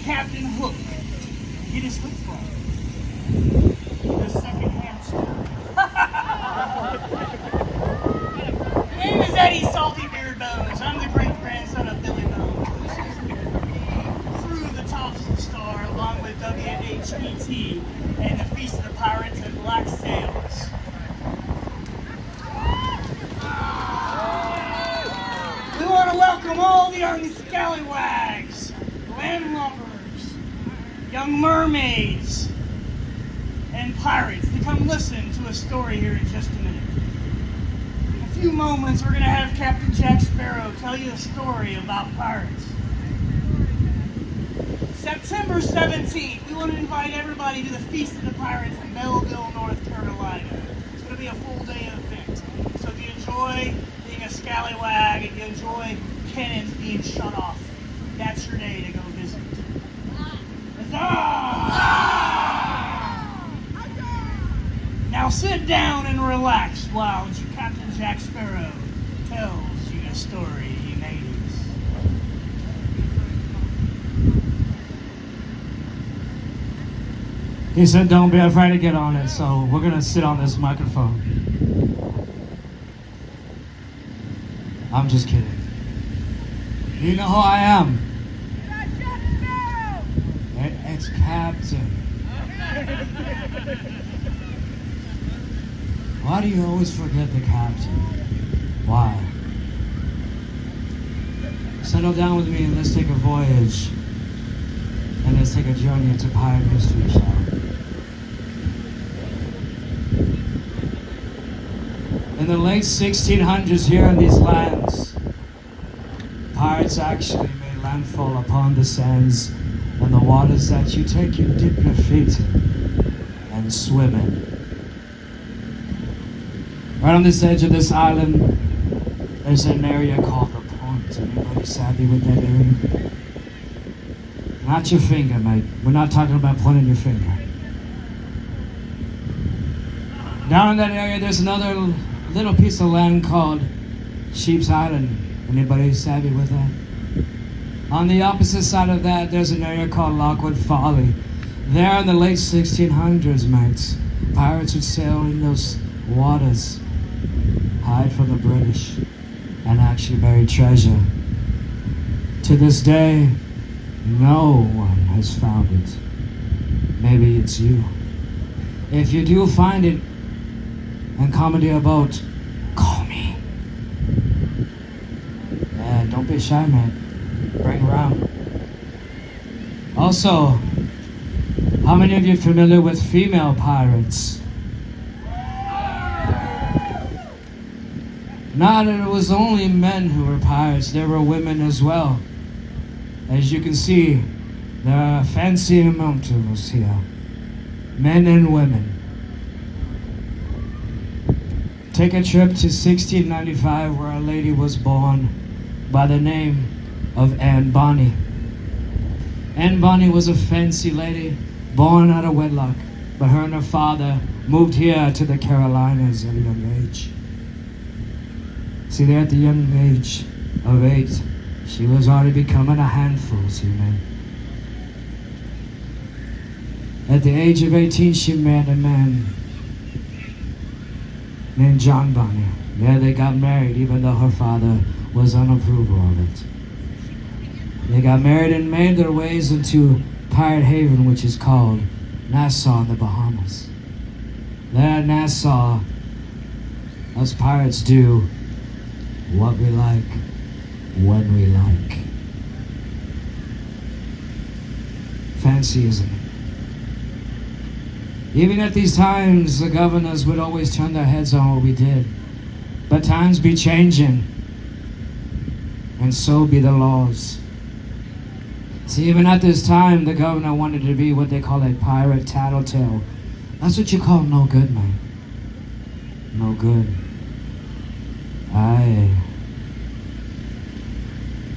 Captain Hook. Get his hook from? The second hamster. My name is Eddie Salty Beard Bones. I'm the great-grandson of Billy Bones. Through the tops of the star, along with WHET and the Feast of the Pirates and Black Sails. We want to welcome all the young scallywags, landlubbers, young mermaids, and pirates to come listen to a story here in just a minute. In a few moments, we're going to have Captain Jack Sparrow tell you a story about pirates. September 17th, we want to invite everybody to the Feast of the Pirates in Belleville, North Carolina. It's going to be a full-day event. So if you enjoy being a scallywag and you enjoy cannons being shut off, that's your day to go visit. Now sit down and relax while Captain Jack Sparrow tells you a story he made. He said, don't be afraid to get on it, so we're going to sit on this microphone. I'm just kidding. You know who I am? It's Captain. Why do you always forget the captain? Why? Settle down with me and let's take a voyage. And let's take a journey into pirate history, shall we? In the late 1600s here in these lands, pirates actually made landfall upon the sands and the waters that you take and dip your feet in and swim in. Right on this edge of this island, there's an area called the Point. Anybody savvy with that area? Not your finger, mate. We're not talking about pointing your finger. Down in that area, there's another little piece of land called Sheep's Island. Anybody savvy with that? On the opposite side of that, there's an area called Lockwood Folly. There in the late 1600s, mates, pirates would sail in those waters, hide from the British, and actually bury treasure. To this day, no one has found it. Maybe it's you. If you do find it and commandeer a boat, call me. Yeah, don't be shy, man. Bring around. Also, how many of you are familiar with female pirates? Not that it was only men who were pirates, there were women as well. As you can see, there are a fancy amount of us here, men and women. Take a trip to 1695 where a lady was born by the name of Anne Bonny. Anne Bonny was a fancy lady born out of wedlock, but her and her father moved here to the Carolinas at a young age. See, there at the young age of 8, she was already becoming a handful, see, man. At the age of 18, she met a man named John Bonny. Yeah, they got married, even though her father was unapproval of it. They got married and made their ways into Pirate Haven, which is called Nassau in the Bahamas. There at Nassau, us pirates do what we like, when we like. Fancy, isn't it? Even at these times, the governors would always turn their heads on what we did. But times be changing, and so be the laws. See, even at this time, the governor wanted to be what they call a pirate tattletale. That's what you call no good, man. No good. Aye.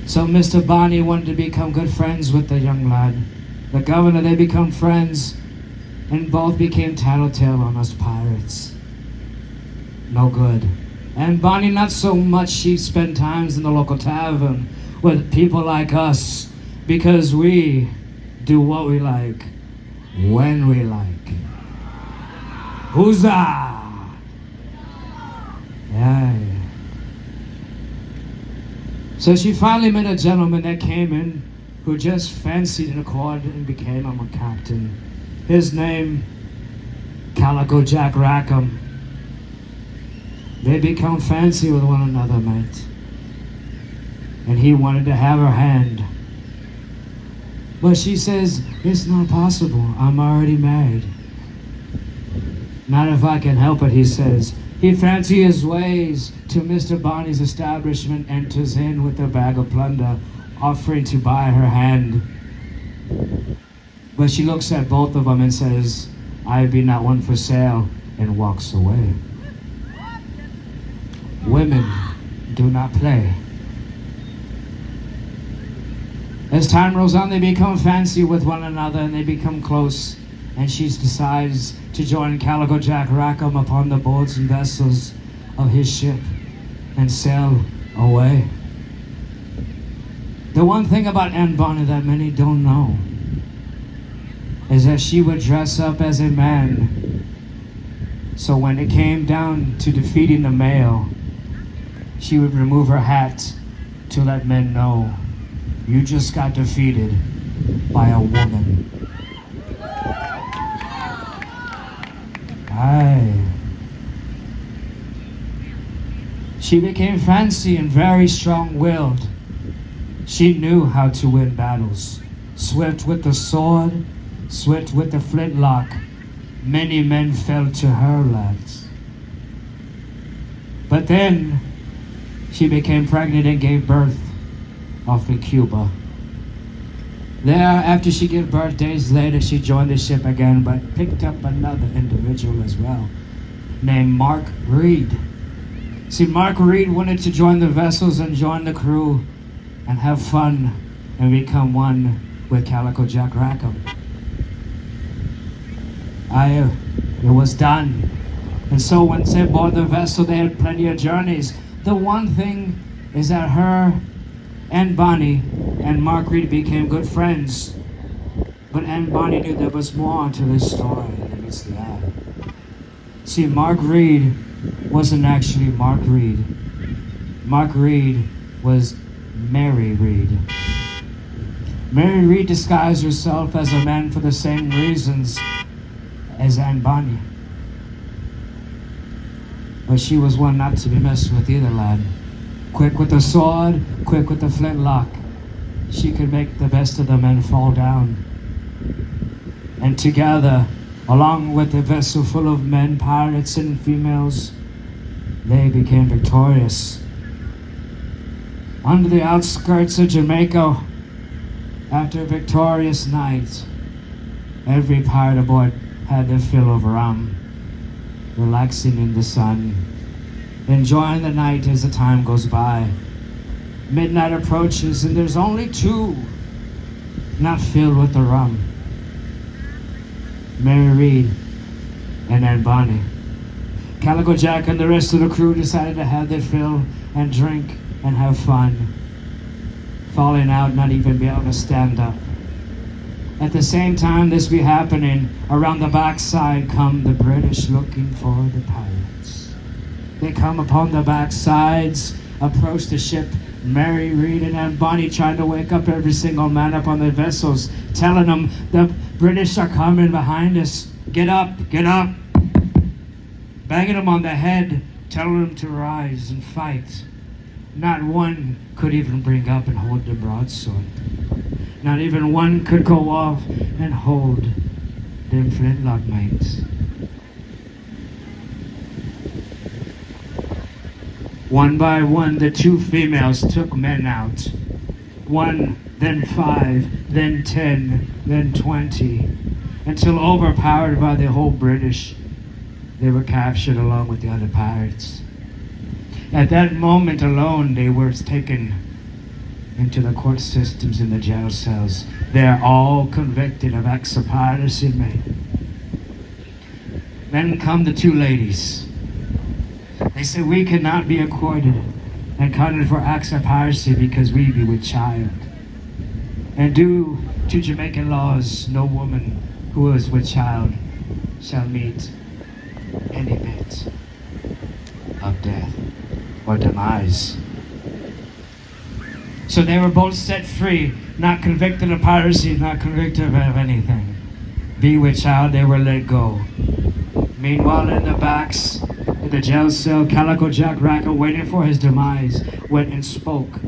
So Mr. Bonny wanted to become good friends with the young lad. The governor, they become friends, and both became tattletale on us pirates. No good. And Bonny, not so much. She spent times in the local tavern with people like us, because we do what we like, when we like. Huzzah! Yeah. So she finally met a gentleman that came in who just fancied the accord and became a captain. His name, Calico Jack Rackham. They become fancy with one another, mate. And he wanted to have her hand. But she says, it's not possible. I'm already married. Not if I can help it, he says. He fancies his ways to Mr. Bonnie's establishment, enters in with a bag of plunder, offering to buy her hand. But she looks at both of them and says, I be not one for sale, and walks away. Women do not play. As time rolls on, they become fancy with one another and they become close. And she decides to join Calico Jack Rackham upon the boats and vessels of his ship and sail away. The one thing about Anne Bonny that many don't know is that she would dress up as a man. So when it came down to defeating the male, she would remove her hat to let men know, you just got defeated by a woman. Aye. She became fancy and very strong-willed. She knew how to win battles. Swift with the sword, swift with the flintlock. Many men fell to her, lads. But then she became pregnant and gave birth off in Cuba. There, after she gave birth, days later, she joined the ship again, but picked up another individual as well, named Mark Reed. See, Mark Reed wanted to join the vessels and join the crew and have fun and become one with Calico Jack Rackham. It was done. And so once they boarded the vessel, they had plenty of journeys. The one thing is that her and Bonnie and Mark Reed became good friends. But Anne Bonny knew there was more to this story than meets the eye. See, Mark Reed wasn't actually Mark Reed. Mark Reed was Mary Reed. Mary Reed disguised herself as a man for the same reasons as Anne Bonny. But she was one not to be messed with either, lad. Quick with the sword, quick with the flintlock. She could make the best of the men fall down. And together, along with a vessel full of men, pirates and females, they became victorious. Under the outskirts of Jamaica, after a victorious night, every pirate aboard had their fill of rum, relaxing in the sun, enjoying the night as the time goes by. Midnight approaches and there's only two not filled with the rum. Mary Reed and Anne Bonny. Calico Jack and the rest of the crew decided to have their fill and drink and have fun. Falling out, not even be able to stand up. At the same time this be happening, around the backside come the British looking for the pirates. They come upon the backsides, approach the ship. Mary Reed and Anne Bonny trying to wake up every single man up on the vessels, telling them the British are coming behind us. Get up, get up. Banging them on the head, telling them to rise and fight. Not one could even bring up and hold the broadsword. Not even one could go off and hold them flintlock mates. One by one, the two females took men out. 1, then 5, then 10, then 20, until overpowered by the whole British, they were captured along with the other pirates. At that moment alone, they were taken into the court systems in the jail cells. They're all convicted of acts of piracy, mate. Then come the two ladies. They say we cannot be accorded and counted for acts of piracy because we be with child. And due to Jamaican laws, no woman who is with child shall meet any bit of death or demise. So they were both set free, not convicted of piracy, not convicted of anything. Be with child, they were let go. Meanwhile, in the backs, in the jail cell, Calico Jack Racker, waiting for his demise, went and spoke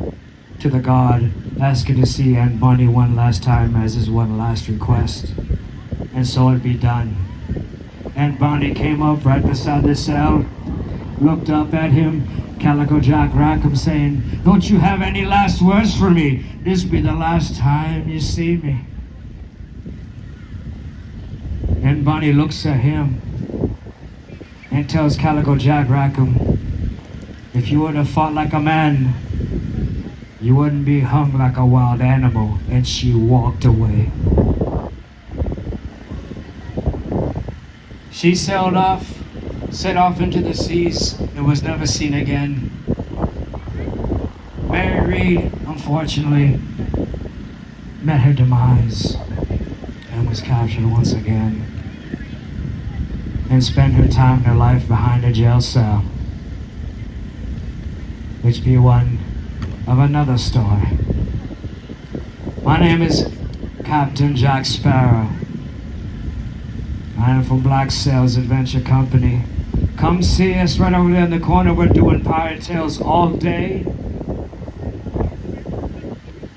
to the guard, asking to see Aunt Bonnie one last time as his one last request. And so it be done. Aunt Bonnie came up right beside the cell, looked up at him, Calico Jack Rackham, saying, "Don't you have any last words for me? This be the last time you see me." And Bonnie looks at him and tells Calico Jack Rackham, "If you would have fought like a man, you wouldn't be hung like a wild animal." And she walked away. She sailed off, set off into the seas, and was never seen again. Mary Read, unfortunately, met her demise and was captured once again, and spent her time in her life behind a jail cell, which be one of another story. My name is Captain Jack Sparrow. I am from Black Sails Adventure Company. Come see us right over there in the corner. We're doing pirate tales all day.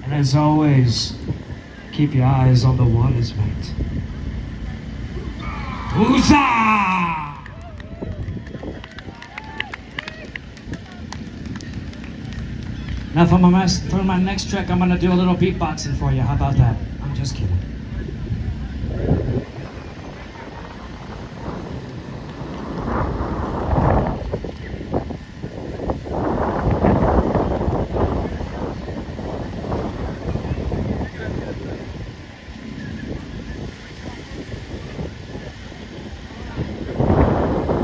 And as always, keep your eyes on the waters, mate. Huzzah! Now for my next trick, I'm gonna do a little beatboxing for you. How about that? I'm just kidding.